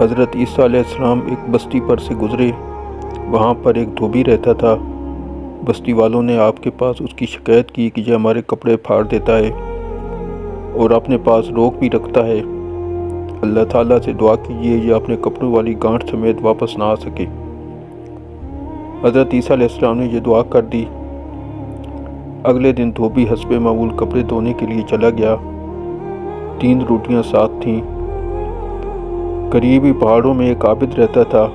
حضرت عیسیٰ علیہ السلام ایک بستی پر سے گزرے۔ وہاں پر ایک دھوبی رہتا تھا۔ بستی والوں نے آپ کے پاس اس کی شکایت کی کہ یہ ہمارے کپڑے پھاڑ دیتا ہے اور اپنے پاس روک بھی رکھتا ہے۔ اللہ تعالیٰ سے دعا کیجیے یہ اپنے کپڑوں والی گانٹھ سمیت واپس نہ آ سکے۔ حضرت عیسیٰ علیہ السلام نے یہ دعا کر دی۔ اگلے دن دھوبی حسب معمول کپڑے دھونے کے لیے چلا گیا۔ 3 روٹیاں ساتھ تھیں۔ قریبی پہاڑوں میں ایک عابد رہتا تھا۔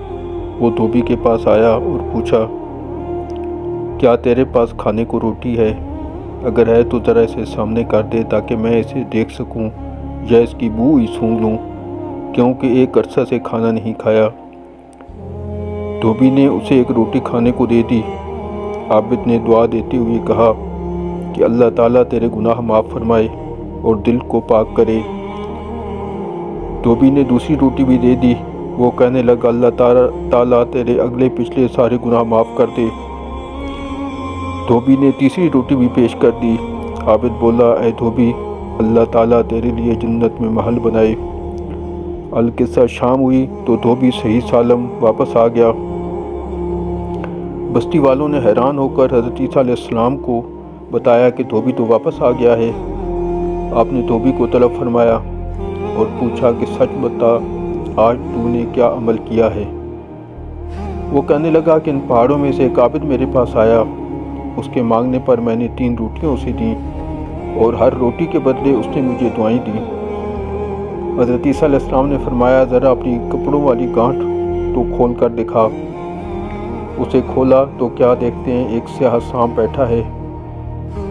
وہ دھوبی کے پاس آیا اور پوچھا، کیا تیرے پاس کھانے کو روٹی ہے؟ اگر ہے تو ذرا اسے سامنے کر دے تاکہ میں اسے دیکھ سکوں یا اس کی بو ہی سونگھ لوں، کیونکہ ایک عرصہ سے کھانا نہیں کھایا۔ دھوبی نے اسے ایک روٹی کھانے کو دے دی۔ عابد نے دعا دیتے ہوئے کہا کہ اللہ تعالیٰ تیرے گناہ معاف فرمائے اور دل کو پاک کرے۔ دھوبی نے دوسری روٹی بھی دے دی۔ وہ کہنے لگا، اللہ تعالیٰ تیرے اگلے پچھلے سارے گناہ معاف کر دے۔ دھوبی نے تیسری روٹی بھی پیش کر دی۔ عابد بولا، اے دھوبی، اللہ تعالیٰ تیرے لیے جنت میں محل بنائے۔ القصہ شام ہوئی تو دھوبی صحیح سالم واپس آ گیا۔ بستی والوں نے حیران ہو کر حضرت عیسیٰ علیہ السلام کو بتایا کہ دھوبی تو واپس آ گیا ہے۔ آپ نے دھوبی کو طلب فرمایا اور پوچھا کہ سچ بتا، آج تو نے کیا عمل کیا ہے؟ وہ کہنے لگا کہ ان پہاڑوں میں سے ایک عابد میرے پاس آیا۔ اس کے مانگنے پر میں نے 3 روٹیاں اسے دیں اور ہر روٹی کے بدلے اس نے مجھے دعائیں دیں۔ حضرت عیسیٰ علیہ السلام نے فرمایا، ذرا اپنی کپڑوں والی گانٹھ تو کھول کر دکھا۔ اسے کھولا تو کیا دیکھتے ہیں، ایک سیاہ سانپ بیٹھا ہے،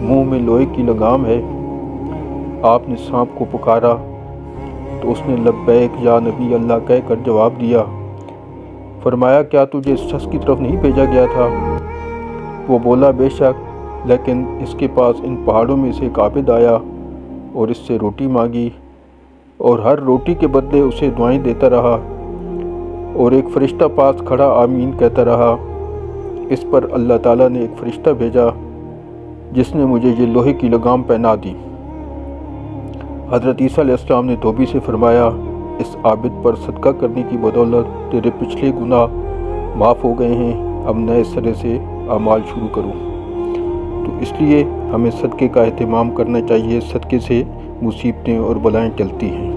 منہ میں لوہے کی لگام ہے۔ آپ نے سانپ کو پکارا تو اس نے لبیک یا نبی اللہ کہہ کر جواب دیا۔ فرمایا، کیا تجھے اس شخص کی طرف نہیں بھیجا گیا تھا؟ وہ بولا، بے شک، لیکن اس کے پاس ان پہاڑوں میں سے ایک عابد آیا اور اس سے روٹی مانگی اور ہر روٹی کے بدلے اسے دعائیں دیتا رہا، اور ایک فرشتہ پاس کھڑا آمین کہتا رہا۔ اس پر اللہ تعالیٰ نے ایک فرشتہ بھیجا جس نے مجھے یہ لوہے کی لگام پہنا دی۔ حضرت عیسیٰ علیہ السلام نے دھوبی سے فرمایا، اس عابد پر صدقہ کرنے کی بدولت تیرے پچھلے گناہ معاف ہو گئے ہیں، اب نئے سرے سے اعمال شروع کرو۔ تو اس لیے ہمیں صدقے کا اہتمام کرنا چاہیے۔ صدقے سے مصیبتیں اور بلائیں ٹلتی ہیں۔